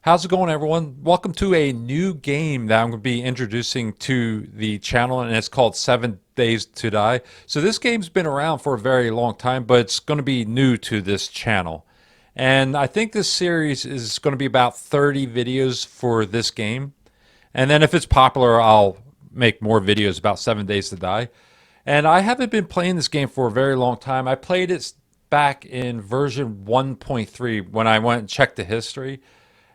How's it going, everyone? Welcome to a new game that I'm going to be introducing to the channel, and it's called 7 Days to Die. So this game's been around for a very long time, but it's going to be new to this channel. And I think this series is going to be about 30 videos for this game. And then if it's popular, I'll make more videos about 7 Days to Die. And I haven't been playing this game for a very long time. I played it back in version 1.3 when I went and checked the history.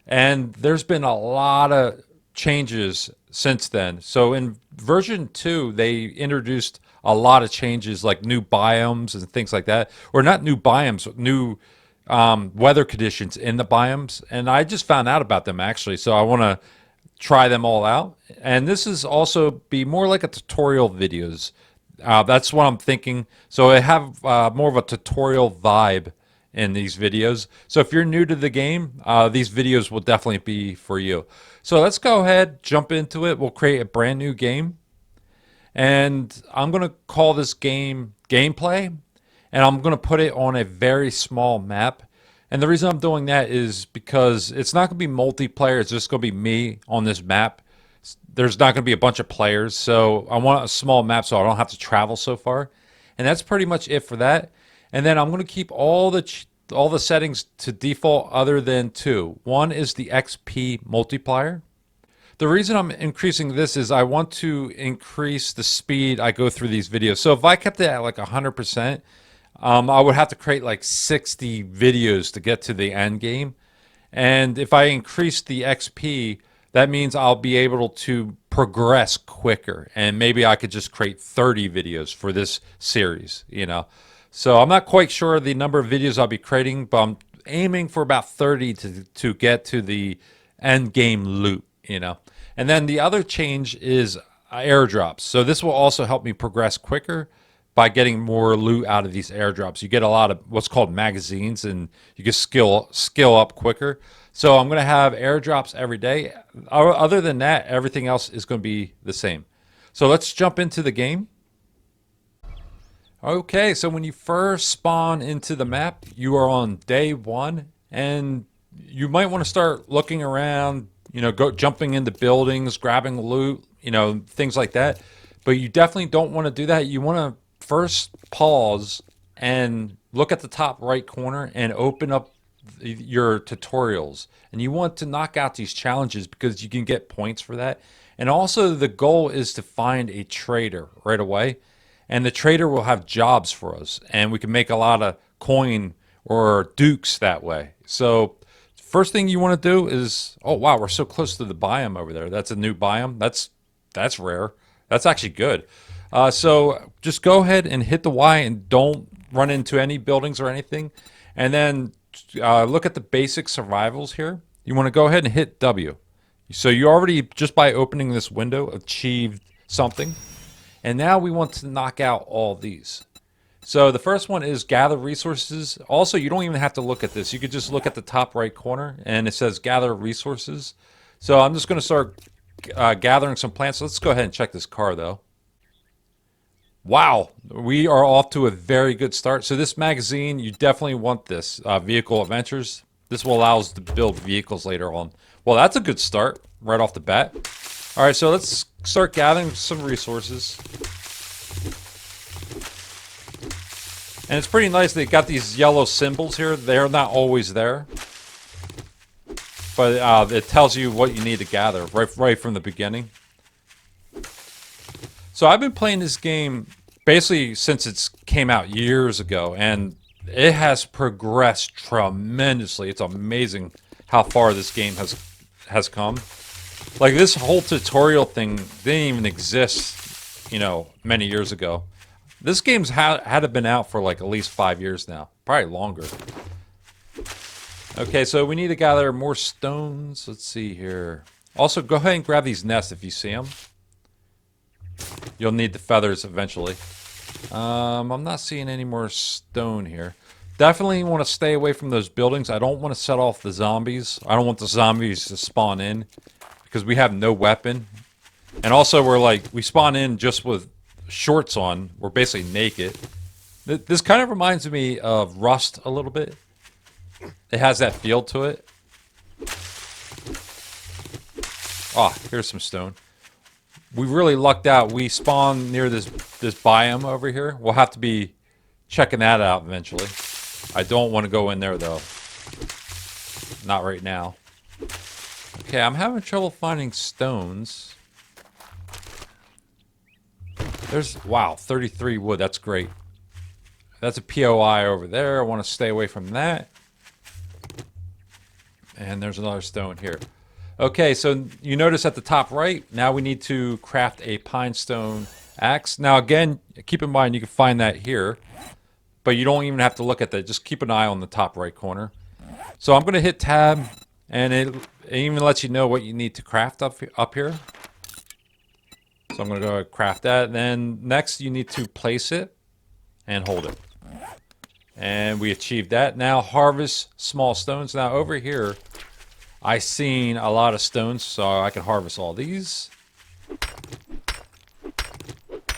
And there's been a lot of changes since then. So in version 2, they introduced a lot of changes like new biomes and things like that. Or not new biomes, new weather conditions in the biomes. And I just found out about them actually. So I want to try them all out. And this is also be more like a tutorial videos. That's what I'm thinking. So I have more of a tutorial vibe in these videos. So if you're new to the game, these videos will definitely be for you. So let's go ahead, jump into it. We'll create a brand new game. And I'm going to call this game Gameplay. And I'm going to put it on a very small map. And the reason I'm doing that is because it's not going to be multiplayer. It's just going to be me on this map. There's not going to be a bunch of players. So I want a small map so I don't have to travel so far. And that's pretty much it for that. And then I'm going to keep all the settings to default other than two. One is the XP multiplier. The reason I'm increasing this is I want to increase the speed I go through these videos. So if I kept it at like 100%, I would have to create like 60 videos to get to the end game. And if I increase the XP, that means I'll be able to progress quicker. And maybe I could just create 30 videos for this series, you know. So I'm not quite sure the number of videos I'll be creating, but I'm aiming for about 30 to get to the end game loot, you know. And then the other change is airdrops. So this will also help me progress quicker by getting more loot out of these airdrops. You get a lot of what's called magazines, and you can skill up quicker. So I'm going to have airdrops every day. Other than that, everything else is going to be the same. So let's jump into the game. Okay, so when you first spawn into the map, you are on day one, and you might want to start looking around, you know, go jumping into buildings, grabbing loot, you know, things like that. But you definitely don't want to do that. You want to first pause and look at the top right corner and open up your tutorials. And you want to knock out these challenges because you can get points for that. And also the goal is to find a trader right away, and the trader will have jobs for us, and we can make a lot of coin or dukes that way. So first thing you want to do is, oh wow, we're so close to the biome over there. That's a new biome. That's rare. That's actually good. So just go ahead and hit the Y and don't run into any buildings or anything. And then look at the basic survivals here. You want to go ahead and hit W. So you already, just by opening this window, achieved something. And now we want to knock out all these. So the first one is gather resources. Also, you don't even have to look at this. You could just look at the top right corner and it says gather resources. So I'm just going to start gathering some plants. Let's go ahead and check this car though. Wow, we are off to a very good start. So this magazine, you definitely want this. Vehicle Adventures. This will allow us to build vehicles later on. Well, that's a good start right off the bat. All right, so let's start gathering some resources. And it's pretty nice they got these yellow symbols here. They're not always there. But it tells you what you need to gather right from the beginning. So I've been playing this game basically since it came out years ago, and it has progressed tremendously. It's amazing how far this game has come. Like this whole tutorial thing didn't even exist, you know, many years ago. This game's had to have been out for like at least 5 years now, probably longer. Okay, so we need to gather more stones. Let's see here. Also, go ahead and grab these nests if you see them. You'll need the feathers eventually. I'm not seeing any more stone here. Definitely want to stay away from those buildings. I don't want to set off the zombies. I don't want the zombies to spawn in because we have no weapon. And also we spawn in just with shorts on. We're basically naked. This kind of reminds me of Rust a little bit. It has that feel to it. Oh, here's some stone. We really lucked out. We spawned near this biome over here. We'll have to be checking that out eventually. I don't want to go in there though. Not right now. Okay, I'm having trouble finding stones. There's, wow, 33 wood. That's great. That's a POI over there. I want to stay away from that. And there's another stone here. Okay, so you notice at the top right, now we need to craft a pine stone axe. Now again, keep in mind you can find that here, but you don't even have to look at that. Just keep an eye on the top right corner. So I'm going to hit tab, and it even lets you know what you need to craft up here. So I'm going to go craft that. And then next you need to place it and hold it. And we achieved that. Now harvest small stones. Now over here, I seen a lot of stones, so I can harvest all these.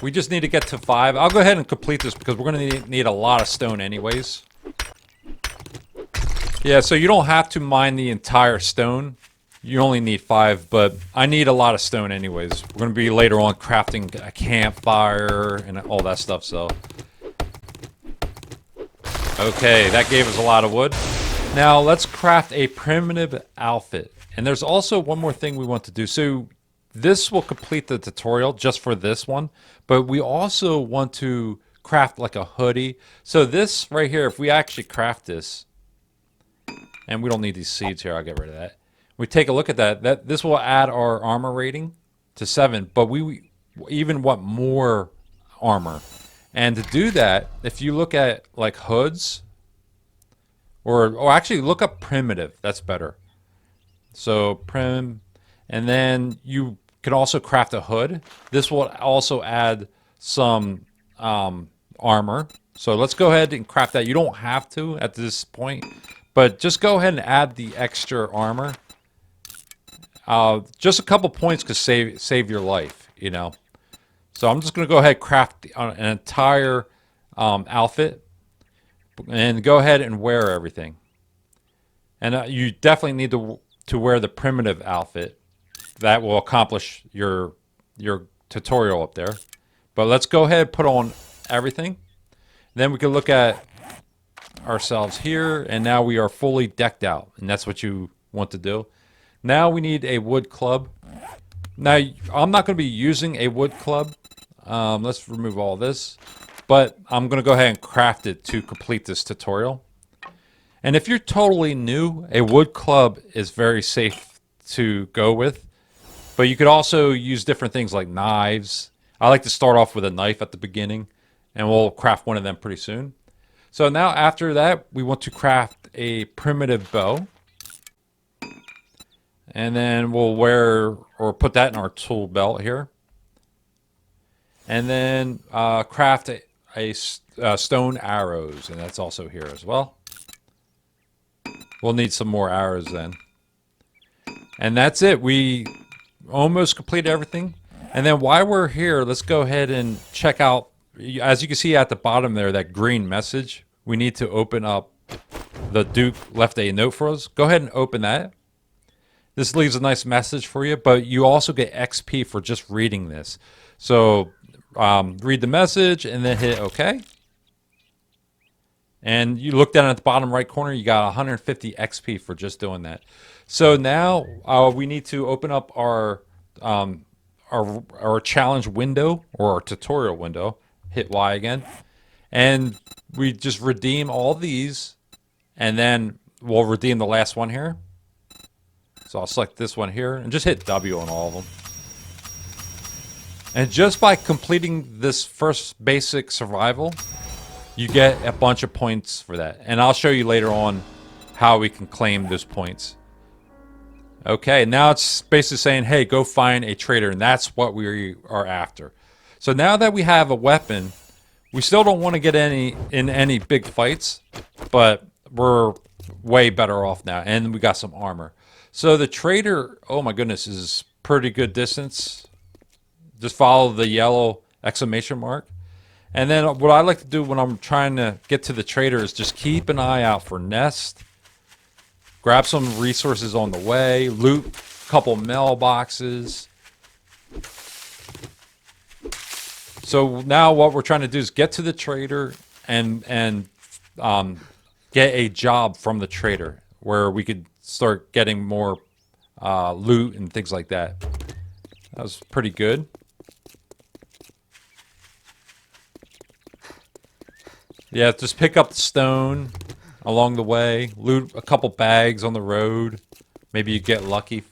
We just need to get to 5. I'll go ahead and complete this because we're going to need a lot of stone anyways. Yeah, so you don't have to mine the entire stone. You only need 5, but I need a lot of stone anyways. We're going to be later on crafting a campfire and all that stuff, so. Okay, that gave us a lot of wood. Now let's craft a primitive outfit. And there's also one more thing we want to do. So this will complete the tutorial just for this one, but we also want to craft like a hoodie. So this right here, if we actually craft this, and we don't need these seeds here, I'll get rid of that. We take a look at that, this will add our armor rating to 7, but we even want more armor. And to do that, if you look at like hoods, or actually look up primitive, that's better. So prim, and then you can also craft a hood. This will also add some armor. So let's go ahead and craft that. You don't have to at this point, but just go ahead and add the extra armor. Just a couple points could save your life, you know. So I'm just going to go ahead and craft an entire outfit. And go ahead and wear everything. And you definitely need to wear the primitive outfit. That will accomplish your tutorial up there. But let's go ahead and put on everything. Then we can look at ourselves here, and now we are fully decked out. And that's what you want to do. Now we need a wood club. Now, I'm not going to be using a wood club. Let's remove all this. But I'm going to go ahead and craft it to complete this tutorial. And if you're totally new, a wood club is very safe to go with. But you could also use different things like knives. I like to start off with a knife at the beginning, and we'll craft one of them pretty soon. So now after that, we want to craft a primitive bow. And then we'll wear, or put that in our tool belt here. And then craft a stone arrows, and that's also here as well. We'll need some more arrows then. And that's it. We almost completed everything. And then while we're here, let's go ahead and check out, as you can see at the bottom there, that green message. We need to open up, the Duke left a note for us. Go ahead and open that. This leaves a nice message for you, but you also get XP for just reading this. So read the message and then hit OK. And you look down at the bottom right corner, you got 150 XP for just doing that. So now we need to open up our challenge window, or our tutorial window. Hit Y again. And we just redeem all these, and then we'll redeem the last one here. So I'll select this one here and just hit W on all of them. And just by completing this first basic survival, you get a bunch of points for that. And I'll show you later on how we can claim those points. Okay, now it's basically saying, hey, go find a trader, and that's what we are after. So now that we have a weapon, we still don't want to get in any big fights, but we're way better off now, and we got some armor. So the trader, oh my goodness, is pretty good distance. Just follow the yellow exclamation mark. And then what I like to do when I'm trying to get to the trader is just keep an eye out for nests. Grab some resources on the way, loot couple mailboxes. So now what we're trying to do is get to the trader and get a job from the trader where we could start getting more loot and things like that. That was pretty good. Yeah, just pick up the stone along the way, loot a couple bags on the road. Maybe you get lucky,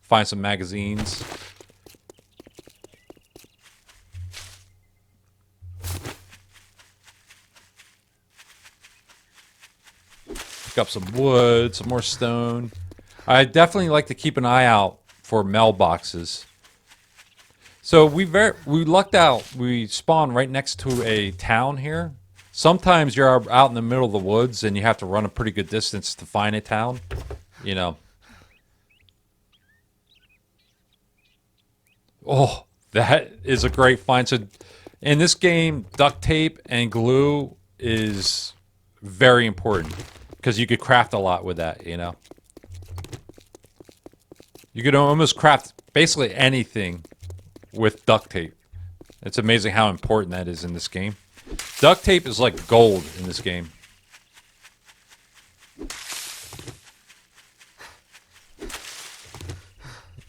find some magazines. Pick up some wood, some more stone. I definitely like to keep an eye out for mailboxes. So we lucked out. We spawned right next to a town here. Sometimes you're out in the middle of the woods and you have to run a pretty good distance to find a town. You know. Oh, that is a great find. So in this game, duct tape and glue is very important because you could craft a lot with that, you know. You could almost craft basically anything with duct tape. It's amazing how important that is in this game. Duct tape is like gold in this game.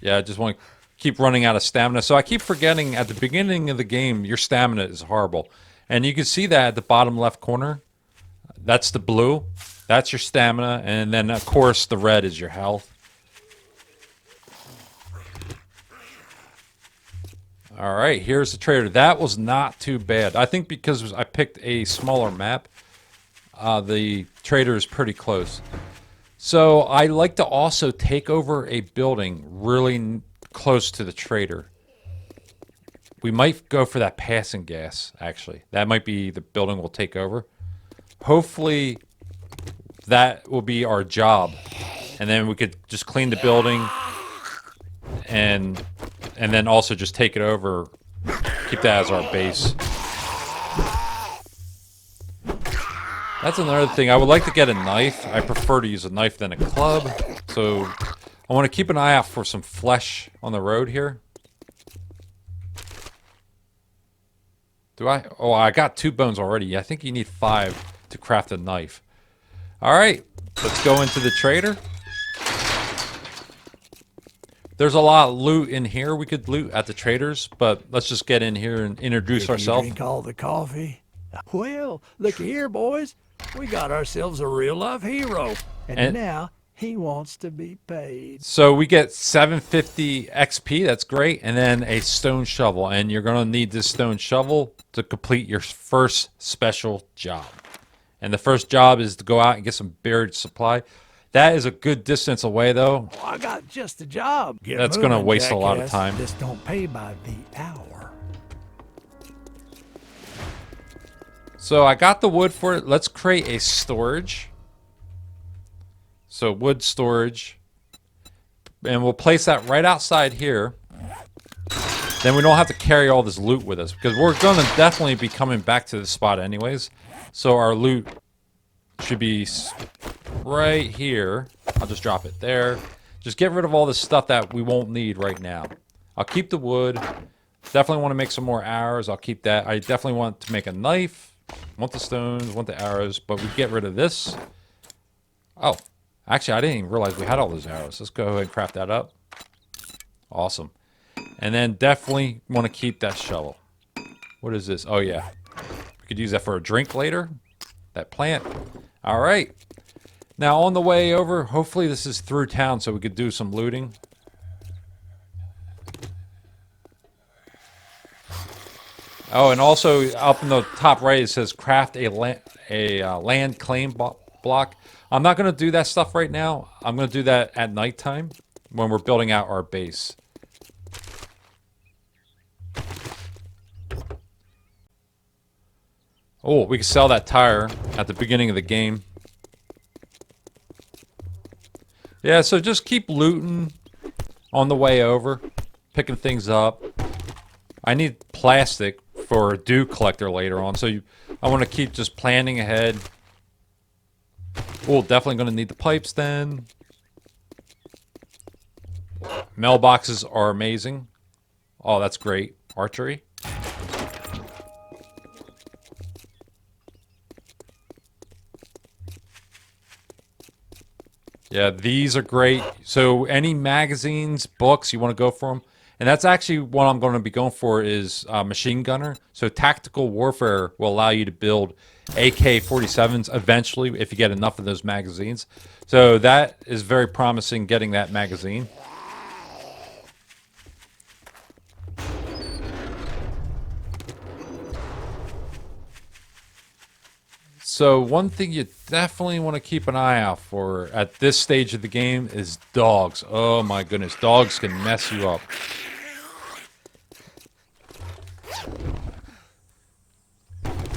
Yeah, I just want to keep running out of stamina. So I keep forgetting at the beginning of the game, your stamina is horrible. And you can see that at the bottom left corner. That's the blue. That's your stamina. And then, of course, the red is your health. All right, here's the trader. That was not too bad. I think because I picked a smaller map, the trader is pretty close. So I like to also take over a building really close to the trader. We might go for that passing gas, actually. That might be the building we'll take over. Hopefully that will be our job. And then we could just clean the building and then also just take it over, keep that as our base. That's another thing. I would like to get a knife. I prefer to use a knife than a club. So I want to keep an eye out for some flesh on the road here. Do I? Oh, I got 2 bones already. I think you need 5 to craft a knife. All right, let's go into the trader. There's a lot of loot in here. We could loot at the traders, but let's just get in here and introduce ourselves. Drink all the coffee. Well, look here, boys. We got ourselves a real-life hero, and now he wants to be paid. So we get 750 XP. That's great, and then a stone shovel. And you're gonna need this stone shovel to complete your first special job. And the first job is to go out and get some buried supply. That is a good distance away, though. Oh, I got just a job. That's going to waste a lot of time. Just don't pay by the hour. So I got the wood for it. Let's create a storage. So wood storage. And we'll place that right outside here. Then we don't have to carry all this loot with us because we're going to definitely be coming back to this spot anyways. So our loot should be right here. I'll just drop it there. Just get rid of all this stuff that we won't need right now. I'll keep the wood. Definitely want to make some more arrows. I'll keep that. I definitely want to make a knife. Want the stones, want the arrows, but we get rid of this. Oh, actually, I didn't even realize we had all those arrows. Let's go ahead and craft that up. Awesome. And then definitely want to keep that shovel. What is this? Oh, yeah. We could use that for a drink later. That plant. All right. Now, on the way over, hopefully this is through town so we could do some looting. Oh, and also up in the top right, it says craft a land claim block. I'm not going to do that stuff right now. I'm going to do that at nighttime when we're building out our base. Oh, we can sell that tire at the beginning of the game. Yeah, so just keep looting on the way over, picking things up. I need plastic for a dew collector later on, so I want to keep just planning ahead. Oh, definitely going to need the pipes then. Mailboxes are amazing. Oh, that's great. Archery. Yeah, these are great. So any magazines, books, you want to go for them. And that's actually what I'm going to be going for is machine gunner. So tactical warfare will allow you to build AK-47s eventually if you get enough of those magazines. So that is very promising, getting that magazine. So one thing you definitely want to keep an eye out for at this stage of the game is dogs. Oh my goodness, dogs can mess you up.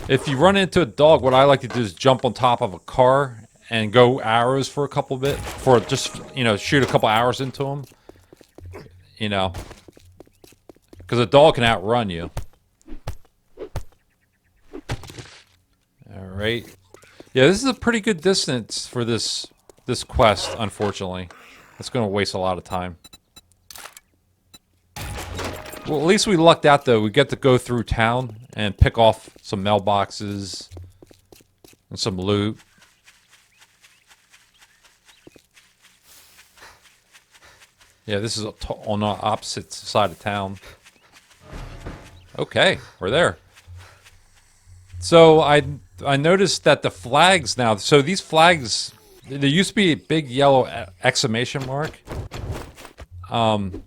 If you run into a dog, what I like to do is jump on top of a car and go arrows for a couple bit, for just, you know, shoot a couple arrows into them. You know, because a dog can outrun you. All right. Yeah, this is a pretty good distance for this quest, unfortunately. It's going to waste a lot of time. Well, at least we lucked out, though. We get to go through town and pick off some mailboxes and some loot. Yeah, this is on the opposite side of town. Okay, we're there. So I noticed that the flags now, so these flags, there used to be a big yellow exclamation mark.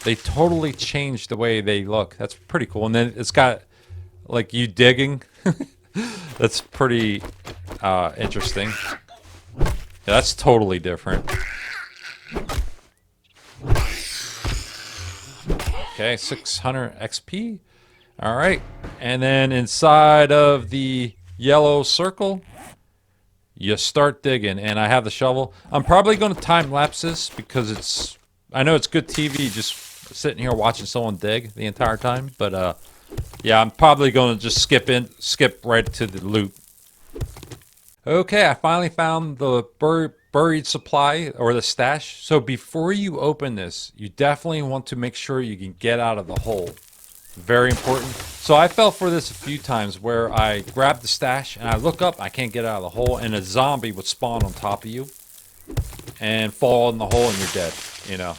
They totally changed the way they look. That's pretty cool. And then it's got like you digging. That's pretty interesting. Yeah, that's totally different. Okay, 600 XP. All right. And then inside of the yellow circle, you start digging. And I have the shovel. I'm probably going to time lapse this because I know it's good TV just sitting here watching someone dig the entire time. But yeah, I'm probably going to just skip right to the loot. Okay, I finally found the buried supply or the stash. So before you open this, you definitely want to make sure you can get out of the hole. Very important. So I fell for this a few times where I grabbed the stash and I look up, I can't get out of the hole, and a zombie would spawn on top of you and fall in the hole and you're dead, you know.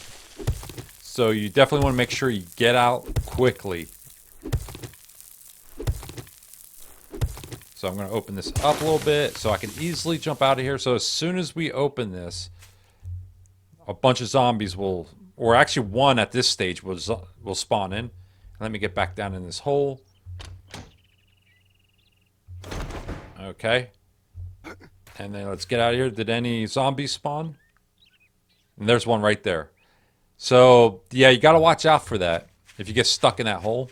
So you definitely want to make sure you get out quickly. So I'm going to open this up a little bit so I can easily jump out of here. So as soon as we open this, a bunch of zombies will, or actually one at this stage will spawn in. Let me get back down in this hole. Okay. And then let's get out of here. Did any zombies spawn? And there's one right there. So, yeah, you got to watch out for that if you get stuck in that hole.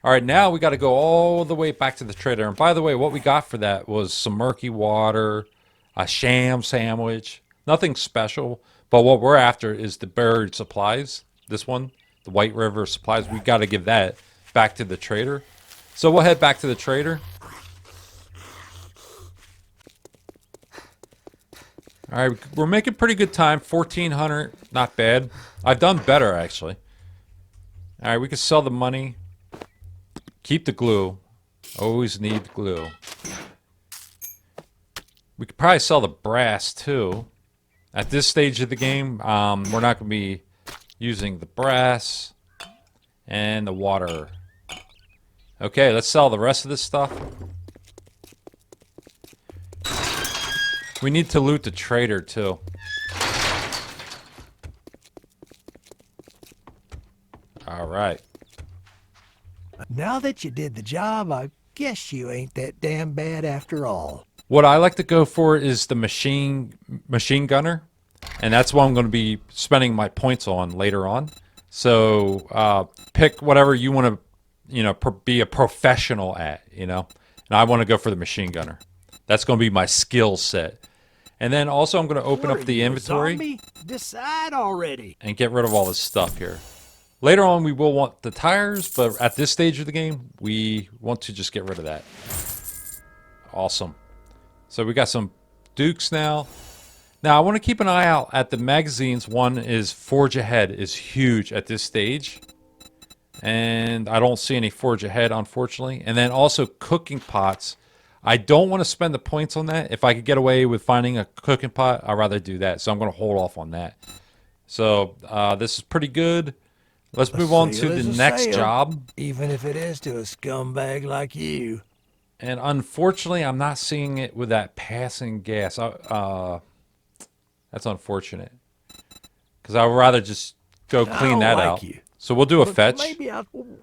All right, now we got to go all the way back to the trader. And by the way, what we got for that was some murky water, a sham sandwich. Nothing special. But what we're after is the buried supplies. This one. The White River supplies, we got to give that back to the trader. So we'll head back to the trader. All right, we're making pretty good time. 1,400, not bad. I've done better, actually. All right, we can sell the money. Keep the glue. Always need glue. We could probably sell the brass, too. At this stage of the game, we're not going to be using the brass and the water. Okay, let's sell the rest of this stuff. We need to loot the trader too. All right. Now that you did the job, I guess you ain't that damn bad after all. What I like to go for is the machine gunner. And that's what I'm going to be spending my points on later on. So pick whatever you want to, you know, be a professional at, you know. And I want to go for the machine gunner. That's going to be my skill set. And then also I'm going to open up the inventory. Zombie? Decide already. And get rid of all this stuff here. Later on we will want the tires, but at this stage of the game, we want to just get rid of that. Awesome. So we got some Dukes now. Now I want to keep an eye out at the magazines. One is Forge Ahead is huge at this stage. And I don't see any Forge Ahead, unfortunately. And then also cooking pots. I don't want to spend the points on that. If I could get away with finding a cooking pot, I'd rather do that. So I'm going to hold off on that. So this is pretty good. Let's move on to the next job. Even if it is to a scumbag like you. And unfortunately, I'm not seeing it with that passing gas. That's unfortunate. Because I would rather just go clean that out. You. So we'll do a But fetch. maybe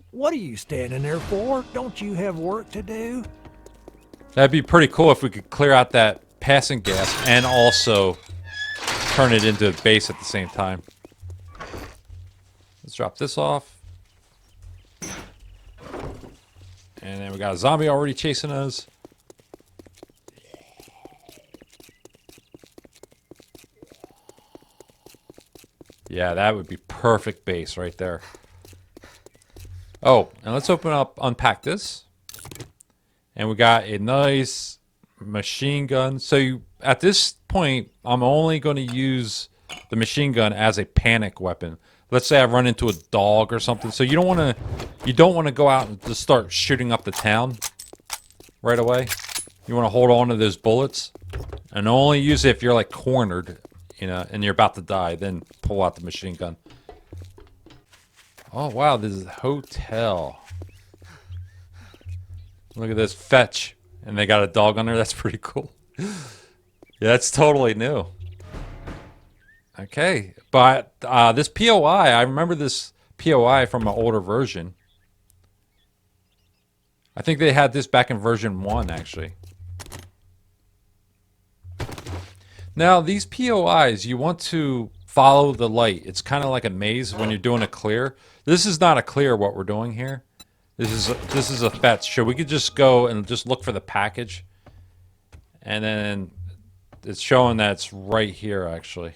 what are you standing there for? Don't you have work to do? That'd be pretty cool if we could clear out that passing gas and also turn it into a base at the same time. Let's drop this off. And then we got a zombie already chasing us. Yeah, that would be perfect base right there. Oh, and let's unpack this. And we got a nice machine gun. So at this point, I'm only going to use the machine gun as a panic weapon. Let's say I run into a dog or something. So you don't want to go out and just start shooting up the town right away. You want to hold on to those bullets and only use it if you're like cornered, you know, and you're about to die. Then pull out the machine gun. Oh wow, this is a hotel. Look at this, fetch. And they got a dog on there. That's pretty cool. Yeah, that's totally new. Okay, but this POI, I remember this POI from an older version. I think they had this back in version 1, actually. Now, these POIs, you want to follow the light. It's kind of like a maze when you're doing a clear. This is not a clear what we're doing here. This is a fetch. So we could just go and just look for the package. And then it's showing that it's right here, actually.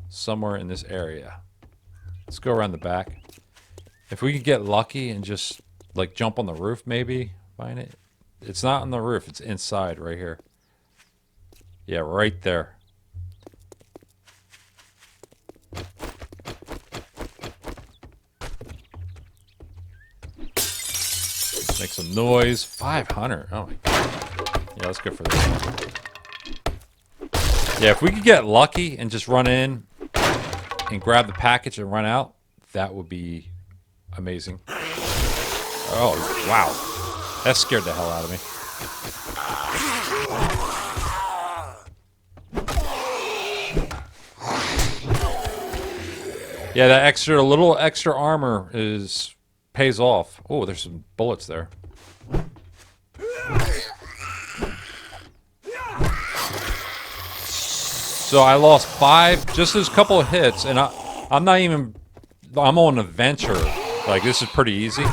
Somewhere in this area. Let's go around the back. If we could get lucky and just like jump on the roof, maybe find it. It's not on the roof. It's inside right here. Yeah, right there. Make some noise. 500. Oh my god. Yeah, let's go for this one. Yeah, if we could get lucky and just run in and grab the package and run out, that would be amazing. Oh, wow. That scared the hell out of me. Yeah, that little extra armor pays off. Oh, there's some bullets there. So I lost 5, just those couple of hits, and I'm on adventure. Like, this is pretty easy.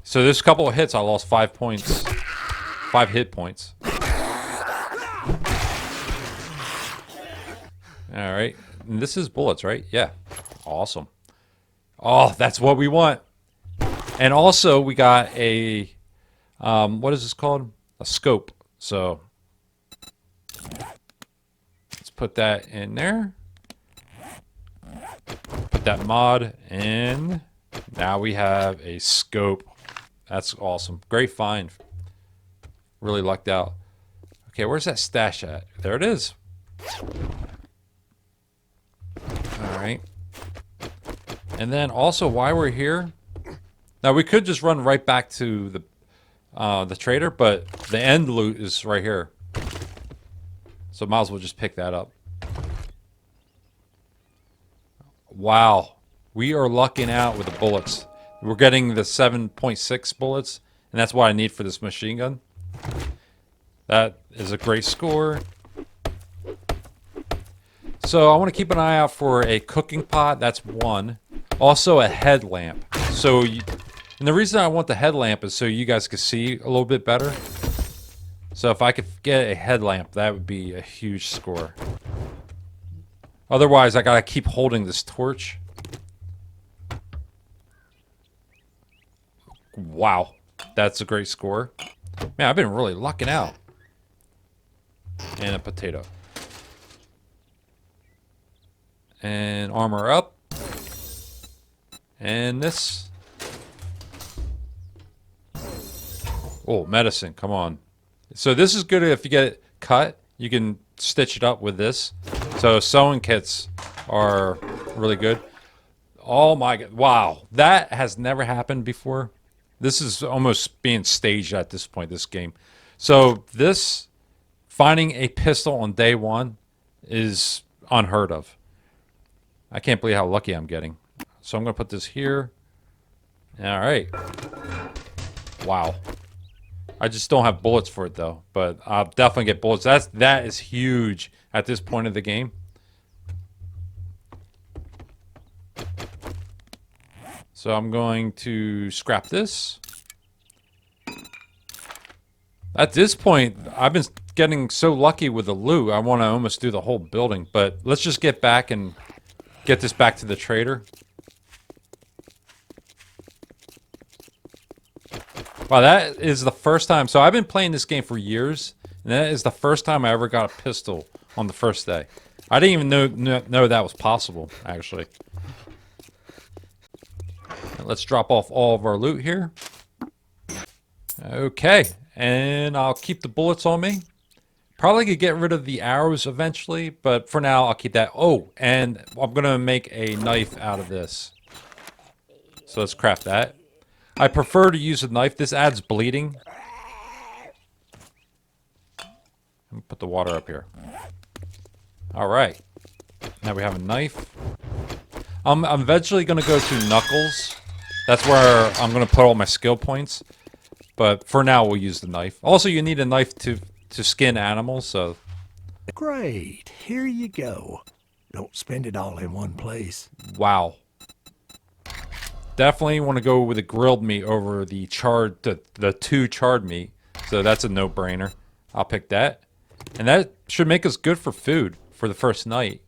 So this couple of hits, I lost 5 points. 5 hit points. Alright. And this is bullets, right? Yeah. Awesome. Oh, that's what we want. And also, we got a, what is this called? A scope. So, let's put that in there. Put that mod in. Now we have a scope. That's awesome. Great find. Really lucked out. Okay, where's that stash at? There it is. Alright. And then also, while we're here, now we could just run right back to the trader, but the end loot is right here. So might as well just pick that up. Wow. We are lucking out with the bullets. We're getting the 7.6 bullets, and that's what I need for this machine gun. That is a great score. So I want to keep an eye out for a cooking pot. That's one. Also a headlamp. And the reason I want the headlamp is so you guys can see a little bit better. So if I could get a headlamp, that would be a huge score. Otherwise, I gotta keep holding this torch. Wow, that's a great score. Man, I've been really lucking out. and a potato. And armor up. And this. Oh, medicine. Come on. So this is good if you get it cut. You can stitch it up with this. So sewing kits are really good. Oh my god. Wow. That has never happened before. This is almost being staged at this point, this game. So this, finding a pistol on day one is unheard of. I can't believe how lucky I'm getting. So I'm going to put this here. All right. Wow. I just don't have bullets for it though, but I'll definitely get bullets. That is huge at this point of the game. So I'm going to scrap this. At this point, I've been getting so lucky with the loot, I want to almost do the whole building. But let's just get back and get this back to the trader. Wow, that is the first time. So I've been playing this game for years, and that is the first time I ever got a pistol on the first day. I didn't even know that was possible, actually. Let's drop off all of our loot here. Okay, and I'll keep the bullets on me. Probably could get rid of the arrows eventually, but for now I'll keep that. Oh, and I'm gonna make a knife out of this. So let's craft that. I prefer to use a knife. This adds bleeding. Let me put the water up here. All right, now we have a knife. I'm eventually gonna go to Knuckles. That's where I'm going to put all my skill points. But for now, we'll use the knife. Also, you need a knife to skin animals, so... Great. Here you go. Don't spend it all in one place. Wow. Definitely want to go with the grilled meat over the charred, the 2 charred meat. So that's a no-brainer. I'll pick that. And that should make us good for food for the first night.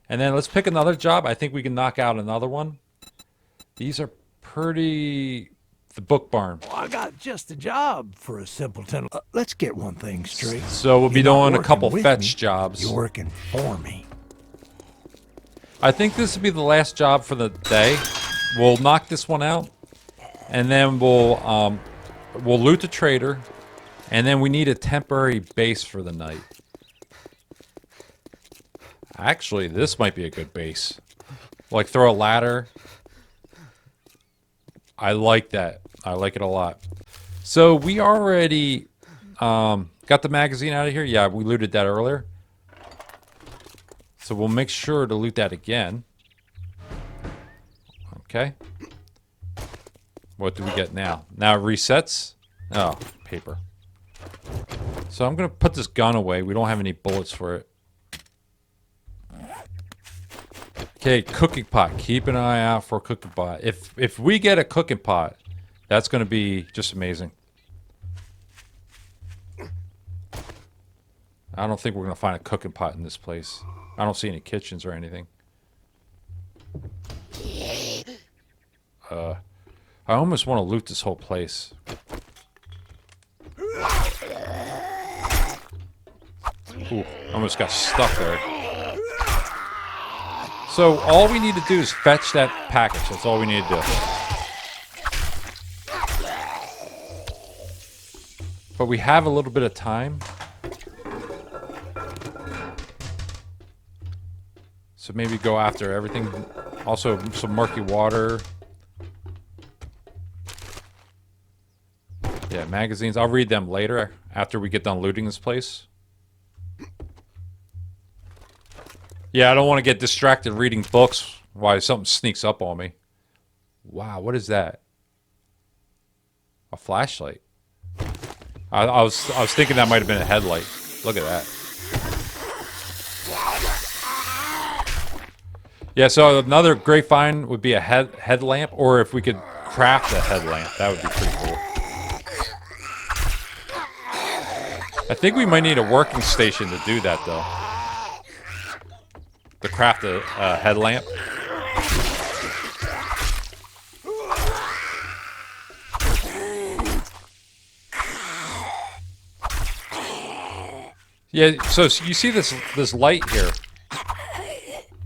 And then let's pick another job. I think we can knock out another one. These are pretty... The book barn. Well, I got just the job for a simpleton. Let's get one thing straight. So we'll be You're not doing a working couple with fetch me, jobs. You're working for me. I think this will be the last job for the day. We'll knock this one out, and then we'll loot the trader, and then we need a temporary base for the night. Actually, this might be a good base. Like throw a ladder. I like that. I like it a lot. So we already got the magazine out of here. Yeah, we looted that earlier. So we'll make sure to loot that again. Okay. What do we get now? Now it resets. Oh, paper. So I'm going to put this gun away. We don't have any bullets for it. Okay, cooking pot. Keep an eye out for a cooking pot. If we get a cooking pot, that's going to be just amazing. I don't think we're going to find a cooking pot in this place. I don't see any kitchens or anything. I almost want to loot this whole place. Ooh, almost got stuck there. So all we need to do is fetch that package. That's all we need to do. But we have a little bit of time. So maybe go after everything. Also, some murky water. Yeah, magazines. I'll read them later after we get done looting this place. Yeah, I don't want to get distracted reading books while something sneaks up on me. Wow, what is that? A flashlight. I was thinking that might have been a headlight. Look at that. Yeah, so another great find would be a headlamp, or if we could craft a headlamp, that would be pretty cool. I think we might need a working station to do that, though. To craft a headlamp. Yeah, so you see this light here.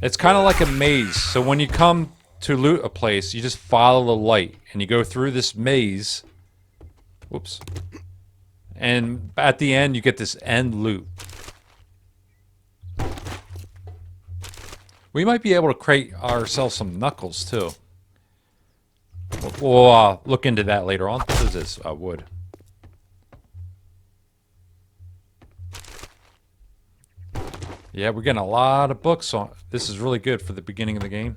It's kind of like a maze. So when you come to loot a place, you just follow the light and you go through this maze. Whoops. And at the end, you get this end loot. We might be able to create ourselves some knuckles too. We'll look into that later on. What is this? Wood. Yeah, we're getting a lot of books on. This is really good for the beginning of the game.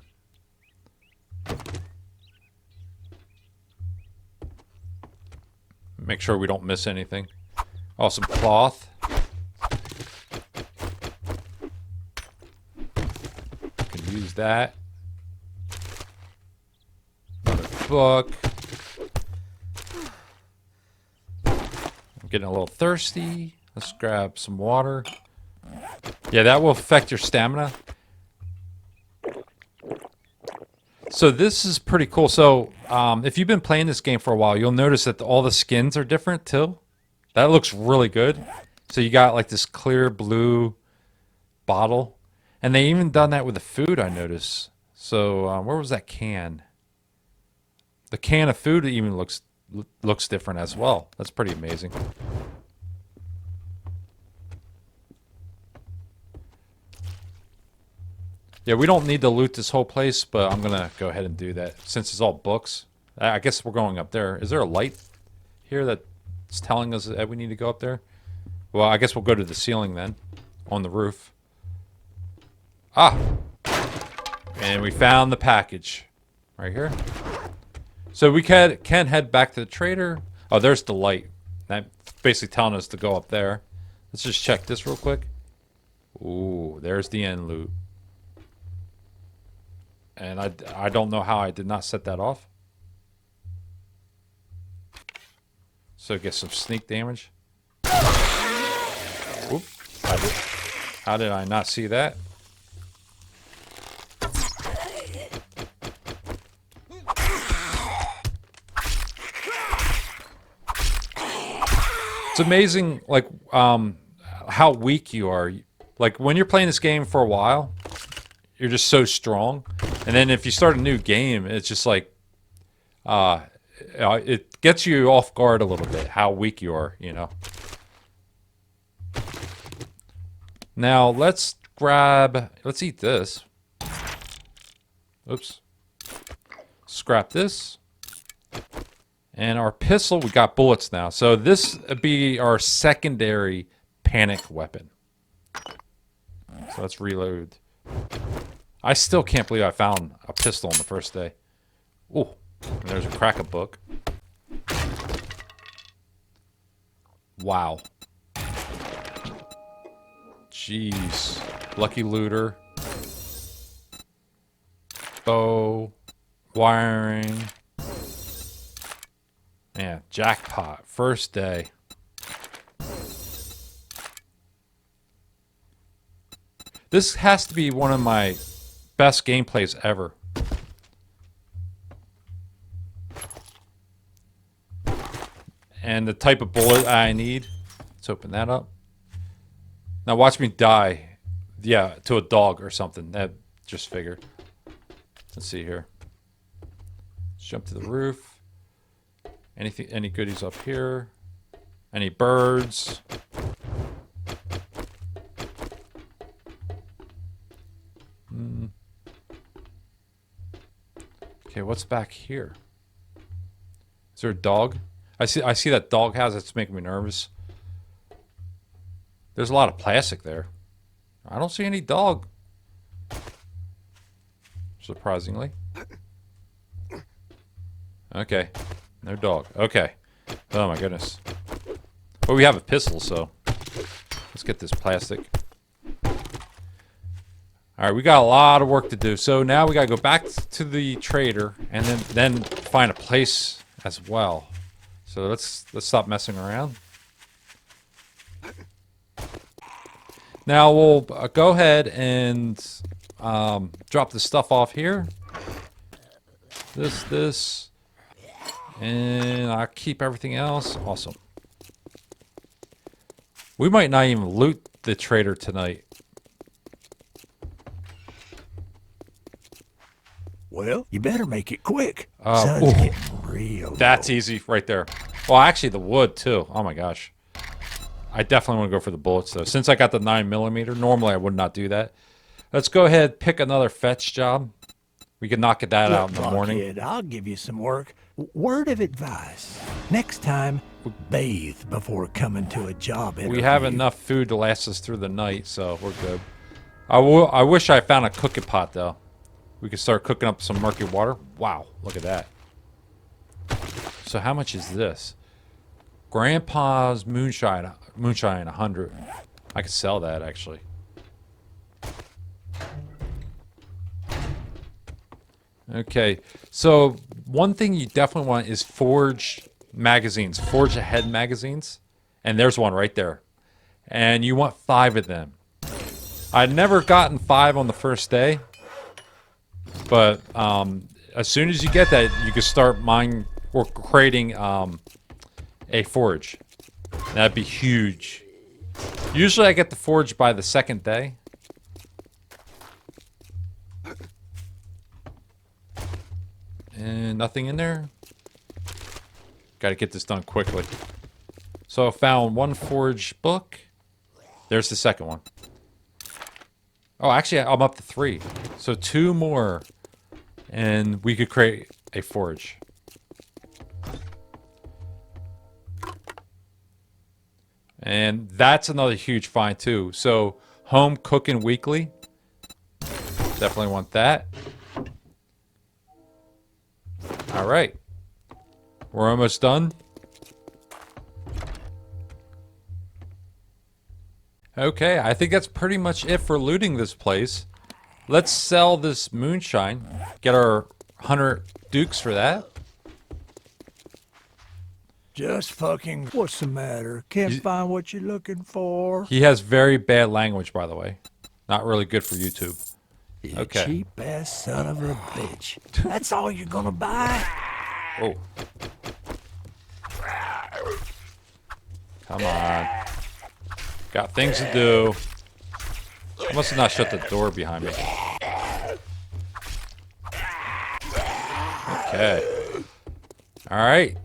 Make sure we don't miss anything. Oh, some cloth. Can use that. Another book. I'm getting a little thirsty. Let's grab some water. Yeah, that will affect your stamina. So this is pretty cool. So if you've been playing this game for a while, you'll notice that all the skins are different too. That looks really good. So you got like this clear blue bottle. And they even done that with the food, I noticed. So where was that can? The can of food even looks different as well. That's pretty amazing. Yeah, we don't need to loot this whole place, but I'm going to go ahead and do that since it's all books. I guess we're going up there. Is there a light here that's telling us that we need to go up there? Well, I guess we'll go to the ceiling then, on the roof. Ah! And we found the package right here. So we can head back to the trader. Oh, there's the light. That's basically telling us to go up there. Let's just check this real quick. Ooh, there's the end loot. And I don't know how I did not set that off. So get some sneak damage. Oop. How did I not see that? It's amazing, like, how weak you are. Like, when you're playing this game for a while, you're just so strong. And then if you start a new game, it's just like, it gets you off guard a little bit, how weak you are, you know. Now, let's eat this. Oops. Scrap this. And our pistol, we got bullets now. So this would be our secondary panic weapon. So let's reload. I still can't believe I found a pistol on the first day. Ooh, and there's a crack a book. Wow. Jeez. Lucky looter. Bow. Wiring. Yeah, jackpot. First day. This has to be one of my best gameplays ever. And the type of bullet I need. Let's open that up. Now watch me die. Yeah, to a dog or something. That just figured. Let's see here. Let's jump to the roof. Any goodies up here? Any birds? Okay, what's back here? Is there a dog? I see that dog house. That's making me nervous. There's a lot of plastic there. I don't see any dog. Surprisingly. Okay. No dog. Okay. Oh my goodness. Well, we have a pistol, so let's get this plastic. Alright, we got a lot of work to do. So now we gotta go back to the trader and then find a place as well. So let's stop messing around. Now we'll go ahead and drop the stuff off here. This. And I'll keep everything else. Awesome. We might not even loot the trader tonight. Well, you better make it quick. Oh, Sun's ooh. getting real That's low. easy right there. Well, actually, the wood too. Oh my gosh. I definitely want to go for the bullets though. Since I got the 9mm, normally I would not do that. Let's go ahead pick another fetch job. We can knock that out in Look, the morning. blockhead, I'll give you some work. Word of advice. Next time, bathe before coming to a job interview. We have enough food to last us through the night, so we're good. I wish I found a cooking pot though. We could start cooking up some murky water. Wow, look at that. So how much is this? Grandpa's moonshine 100. I could sell that actually. Okay, so one thing you definitely want is forge magazines, forge ahead magazines. And there's one right there. And you want 5 of them. I'd never gotten 5 on the first day. But as soon as you get that, you can start mining or creating a forge. That'd be huge. Usually I get the forge by the second day. And nothing in there. Gotta get this done quickly. So I found 1 forge book. There's the second one. Oh, actually, I'm up to 3. So 2 more. And we could create a forge. And that's another huge find too. So home cooking weekly. Definitely want that. All right. We're almost done. Okay, I think that's pretty much it for looting this place. Let's sell this moonshine. Get our 100 dukes for that. Just fucking. What's the matter? Can't find what you're looking for? He has very bad language, by the way. Not really good for YouTube. You Okay. cheap ass son of a bitch. That's all you're gonna buy? Oh. Come on. Got things to do. I must have not shut the door behind me. Okay. Alright.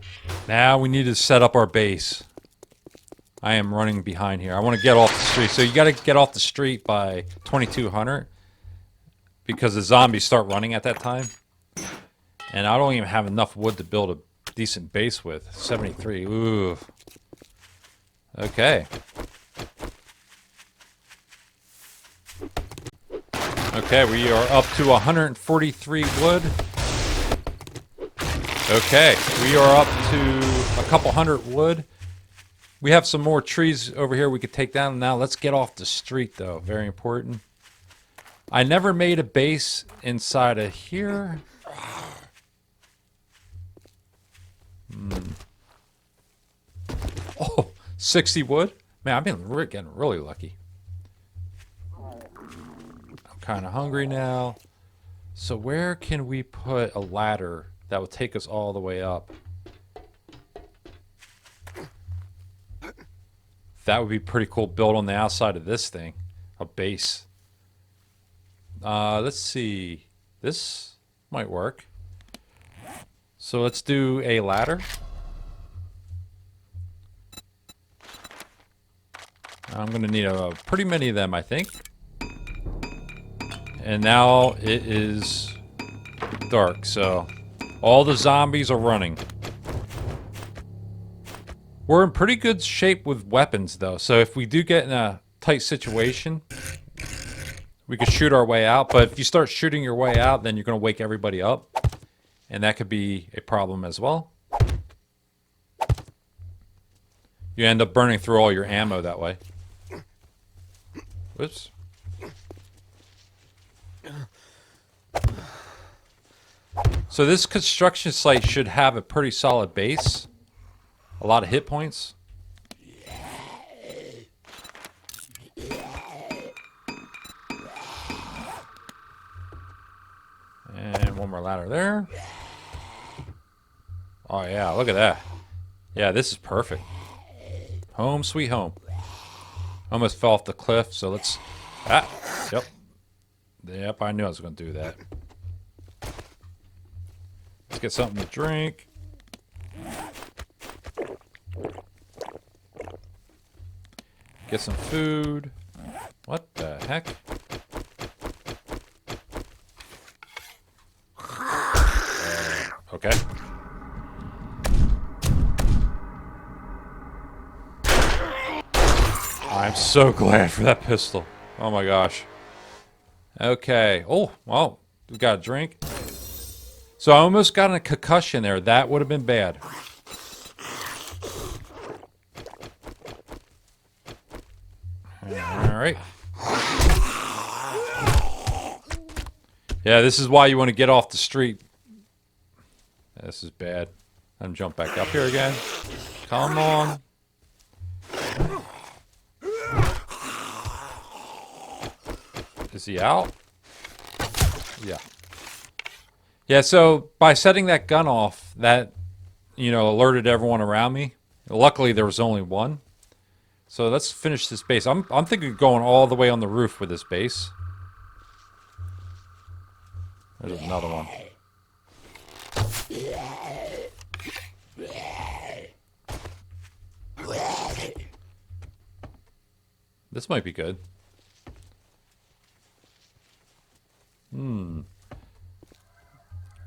Now we need to set up our base. I am running behind here. I want to get off the street. So you got to get off the street by 2200. Because the zombies start running at that time. And I don't even have enough wood to build a decent base with. 73. Ooh. Okay. Okay, we are up to 143 wood. Okay, we are up to a couple hundred wood. We have some more trees over here we could take down. Now let's get off the street though. Very important. I never made a base inside of here. Oh, 60 wood? Man, I've been getting really lucky. I'm kind of hungry now. So where can we put a ladder that will take us all the way up? That would be pretty cool. Built on the outside of this thing. A base. Let's see. This might work. So let's do a ladder. I'm going to need a pretty many of them, I think. And now it is dark, so all the zombies are running. We're in pretty good shape with weapons, though. So if we do get in a tight situation, we could shoot our way out. But if you start shooting your way out, then you're going to wake everybody up. And that could be a problem as well. You end up burning through all your ammo that way. Whoops. So this construction site should have a pretty solid base. A lot of hit points. And one more ladder there. Oh yeah, look at that. Yeah, this is perfect. Home sweet home. Almost fell off the cliff, so let's... Ah, yep. Yep, I knew I was going to do that. Let's get something to drink. Get some food. What the heck? Okay. I'm so glad for that pistol. Oh my gosh. Okay. Oh, well, we got a drink. So I almost got a concussion there. That would have been bad. All right. Yeah, this is why you want to get off the street. This is bad. I'm jump back up here again. Come on. Is he out? Yeah. Yeah, so by setting that gun off, that, you know, alerted everyone around me. Luckily, there was only one. So let's finish this base. I'm thinking of going all the way on the roof with this base. There's another one. This might be good.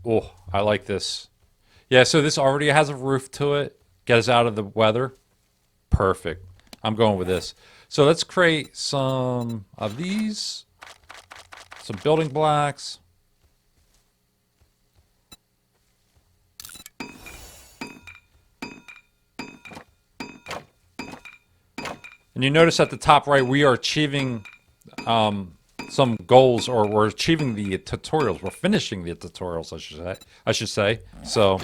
Oh, I like this. Yeah, so this already has a roof to it. Get us out of the weather. Perfect. I'm going with this. So let's create some of these. Some building blocks. And you notice at the top right, we are achieving some goals, or we're achieving the tutorials. We're finishing the tutorials, I should say. So,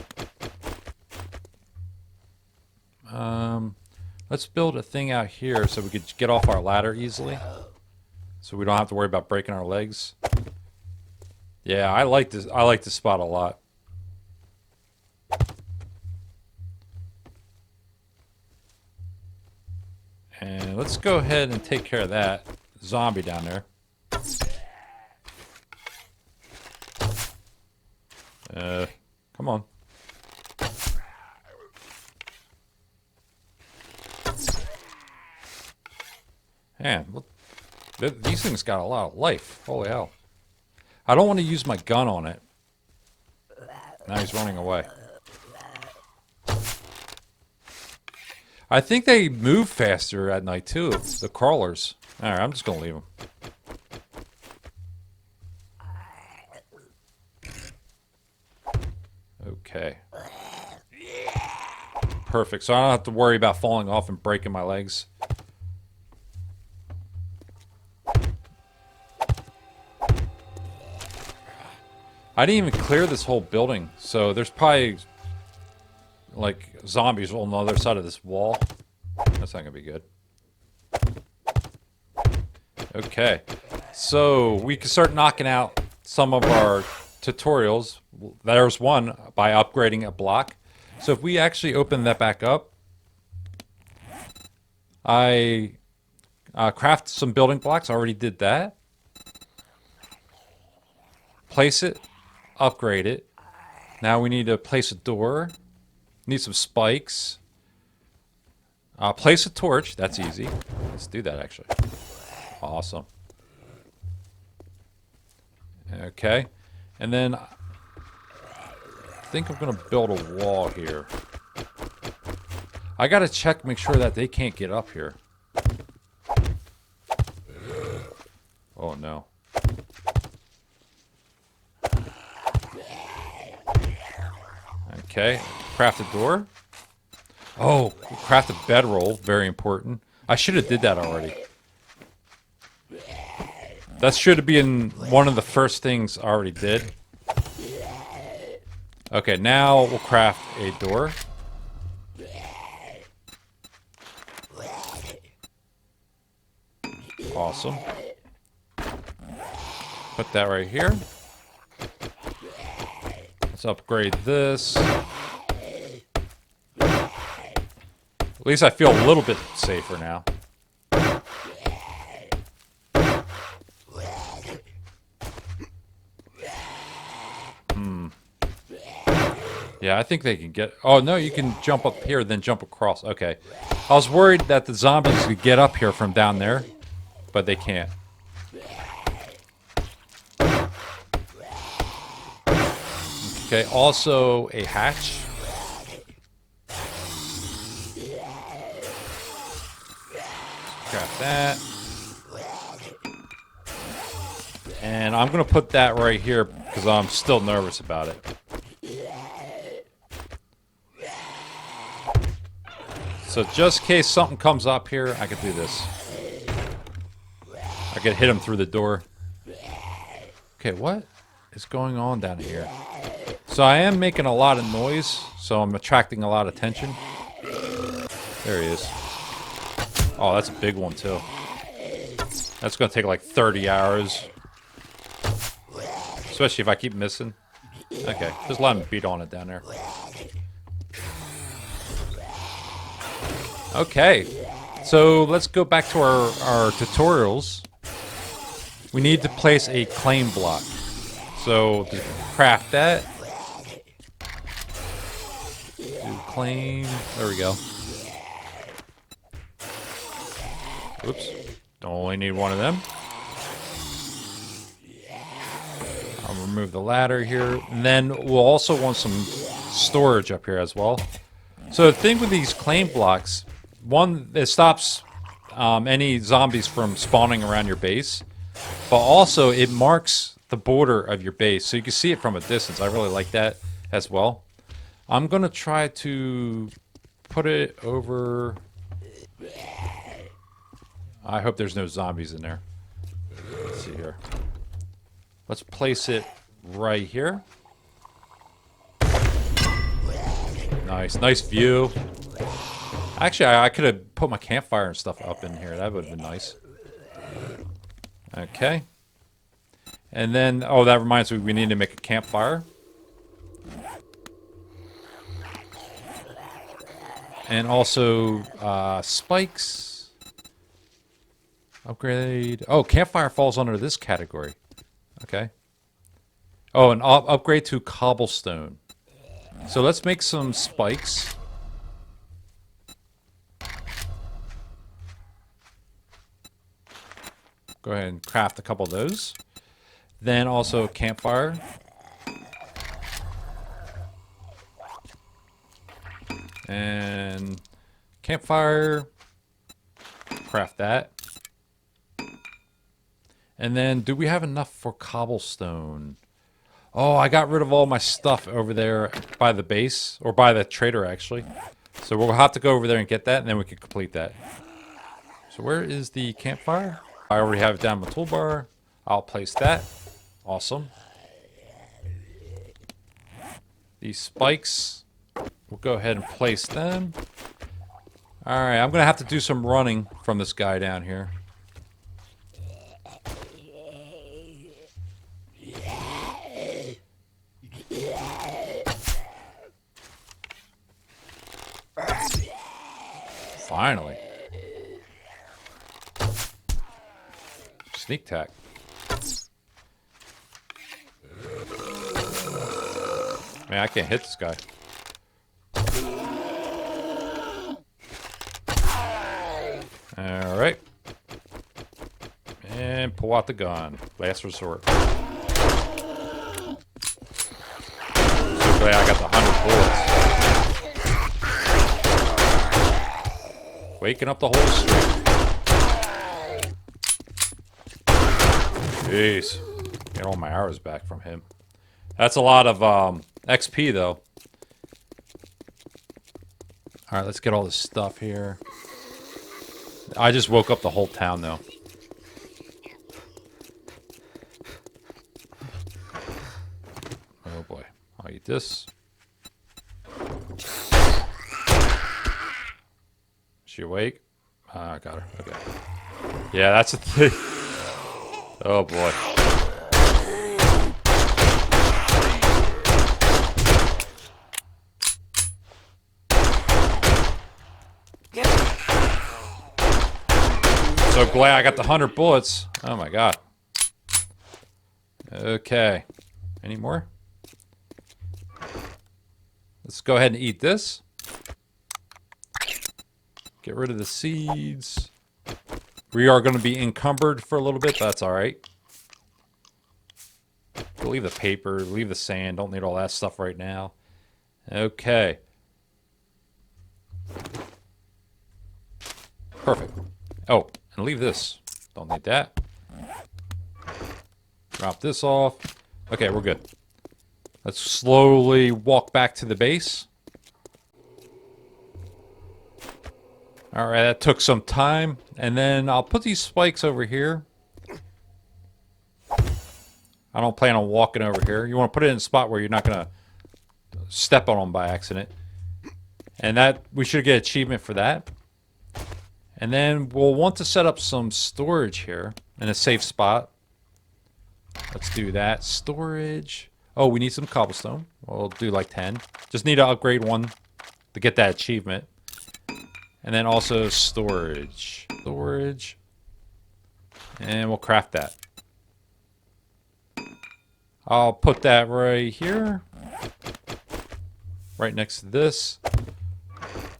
let's build a thing out here so we could get off our ladder easily. So we don't have to worry about breaking our legs. Yeah, I like this. I like this spot a lot. And let's go ahead and take care of that zombie down there. Come on. Man, look, these things got a lot of life. Holy hell. I don't want to use my gun on it. Now he's running away. I think they move faster at night too, the crawlers. Alright, I'm just gonna leave them. Okay. Perfect, so I don't have to worry about falling off and breaking my legs. I didn't even clear this whole building, so there's probably like zombies on the other side of this wall. That's not gonna be good. Okay, so we can start knocking out some of our tutorials. There's one by upgrading a block. So if we actually open that back up, I craft some building blocks. I already did that. Place it, upgrade it. Now we need to place a door. Need some spikes. Place a torch. That's easy. Let's do that, actually. Awesome. Okay. And then I think I'm going to build a wall here. I got to check, make sure that they can't get up here. Oh, no. Okay. Craft a door. Oh, craft a bedroll. Very important. I should have did that already. That should have been one of the first things I already did. Okay, now we'll craft a door. Awesome. Put that right here. Let's upgrade this. At least I feel a little bit safer now. Yeah, I think they can get... Oh, no, you can jump up here, then jump across. Okay. I was worried that the zombies could get up here from down there, but they can't. Okay, also a hatch. Grab that. And I'm going to put that right here because I'm still nervous about it. So just in case something comes up here, I could do this. I could hit him through the door. Okay, what is going on down here? So I am making a lot of noise, so I'm attracting a lot of attention. There he is. Oh, that's a big one, too. That's going to take like 30 hours. Especially if I keep missing. Okay, just let him beat on it down there. Okay, so let's go back to our tutorials. We need to place a claim block. So to craft that, do claim, there we go. Oops, only need one of them. I'll remove the ladder here. And then we'll also want some storage up here as well. So the thing with these claim blocks, one, it stops any zombies from spawning around your base, but also it marks the border of your base, so you can see it from a distance. I really like that as well. I'm gonna try to put it over. I hope there's no zombies in there. Let's see here. Let's place it right here. Nice view. Actually, I could have put my campfire and stuff up in here. That would have been nice. Okay. And then, oh, that reminds me, we need to make a campfire. And also, spikes. Upgrade. Oh, campfire falls under this category. Okay. Oh, and upgrade to cobblestone. So let's make some spikes. Go ahead and craft a couple of those. Then also campfire. And campfire. Craft that. And then, do we have enough for cobblestone? Oh, I got rid of all my stuff over there by the base, or by the trader, actually. So we'll have to go over there and get that, and then we can complete that. So where is the campfire? I already have it down my toolbar. I'll place that. Awesome. These spikes, we'll go ahead and place them. Alright, I'm going to have to do some running from this guy down here. Finally. Sneak attack. Man, I can't hit this guy. Alright. And pull out the gun. Last resort. So glad I got the 100 bullets. Waking up the whole street. Jeez. Get all my arrows back from him. That's a lot of XP, though. Alright, let's get all this stuff here. I just woke up the whole town, though. Oh, boy. I'll eat this. Is she awake? I got her. Okay. Yeah, that's a thing. Oh, boy. So glad I got the 100 bullets. Oh my god. Okay. Any more? Let's go ahead and eat this. Get rid of the seeds. We are going to be encumbered for a little bit. That's all right. Leave the paper, leave the sand. Don't need all that stuff right now. Okay. Perfect. Oh, and leave this. Don't need that. Drop this off. Okay, we're good. Let's slowly walk back to the base. All right, that took some time. And then I'll put these spikes over here. I don't plan on walking over here. You want to put it in a spot where you're not going to step on them by accident. And that we should get achievement for that. And then we'll want to set up some storage here in a safe spot. Let's do that. Storage. Oh, we need some cobblestone. We'll do like 10. Just need to upgrade one to get that achievement. And then also storage. Storage. And we'll craft that. I'll put that right here. Right next to this.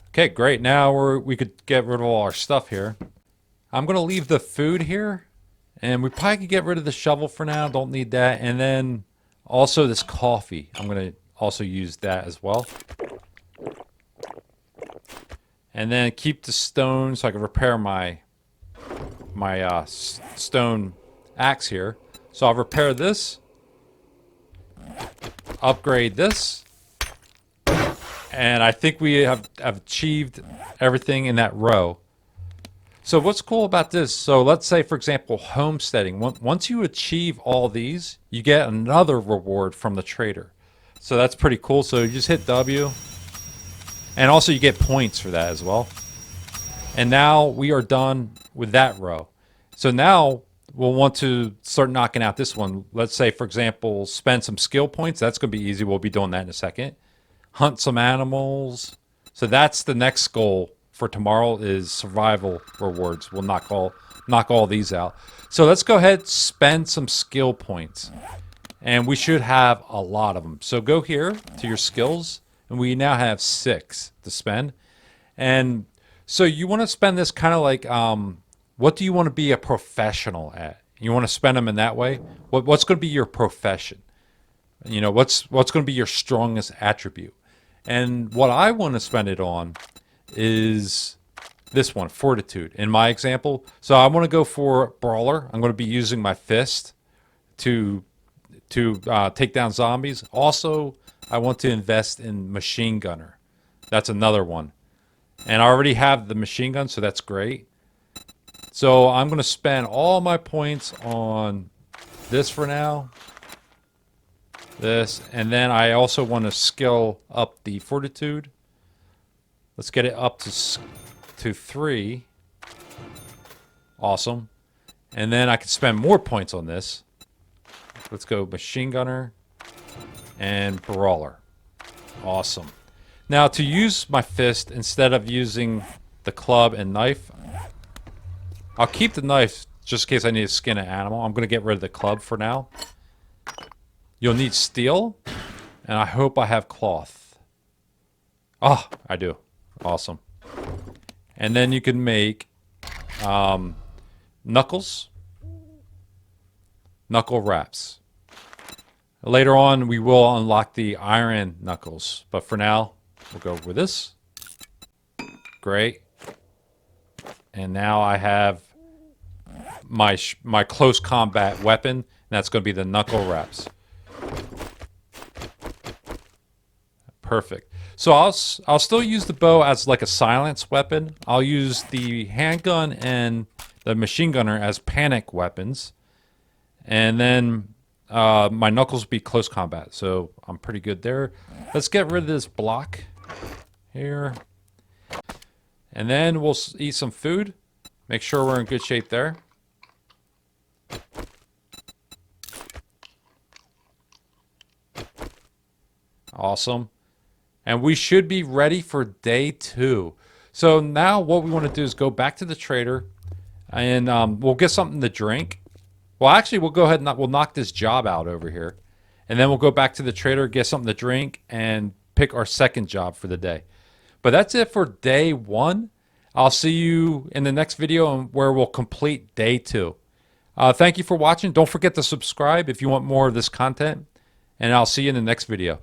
Okay, great. Now we could get rid of all our stuff here. I'm going to leave the food here. And we probably could get rid of the shovel for now. Don't need that. And then also this coffee. I'm going to also use that as well. And then keep the stone so I can repair my stone axe here. So I'll repair this. Upgrade this. And I think we have achieved everything in that row. So what's cool about this? So let's say, for example, homesteading. Once you achieve all these, you get another reward from the trader. So that's pretty cool. So you just hit W. And also you get points for that as well. And now we are done with that row. So now we'll want to start knocking out this one. Let's say, for example, spend some skill points. That's going to be easy. We'll be doing that in a second. Hunt some animals. So that's the next goal for tomorrow is survival rewards. We'll knock all these out. So let's go ahead, spend some skill points. And we should have a lot of them. So go here to your skills. And we now have 6 to spend. And so you want to spend this kind of like, what do you want to be a professional at? You want to spend them in that way? What's going to be your profession? You know, what's going to be your strongest attribute? And what I want to spend it on is this one, fortitude, in my example. So I want to go for brawler. I'm going to be using my fist to take down zombies. Also, I want to invest in machine gunner. That's another one. And I already have the machine gun, so that's great. So I'm going to spend all my points on this for now. This. And then I also want to skill up the fortitude. Let's get it up to 3. Awesome. And then I can spend more points on this. Let's go machine gunner and brawler. Awesome. Now to use my fist instead of using the club and knife, I'll keep the knife just in case I need to skin an animal. I'm going to get rid of the club for now. You'll need steel, and I hope I have cloth. Oh, I do. Awesome. And then you can make knuckles, knuckle wraps. Later on, we will unlock the iron knuckles, but for now, we'll go with this. Great. And now I have my close combat weapon, and that's going to be the knuckle wraps. Perfect. So I'll still use the bow as like a silence weapon. I'll use the handgun and the machine gunner as panic weapons. And then my knuckles will be close combat. So I'm pretty good there. Let's get rid of this block here. And then we'll eat some food. Make sure we're in good shape there. Awesome. And we should be ready for day 2. So now what we want to do is go back to the trader and we'll get something to drink. Well, actually, we'll go ahead and we'll knock this job out over here. And then we'll go back to the trader, get something to drink, and pick our second job for the day. But that's it for day 1. I'll see you in the next video where we'll complete day 2. Thank you for watching. Don't forget to subscribe if you want more of this content, and I'll see you in the next video.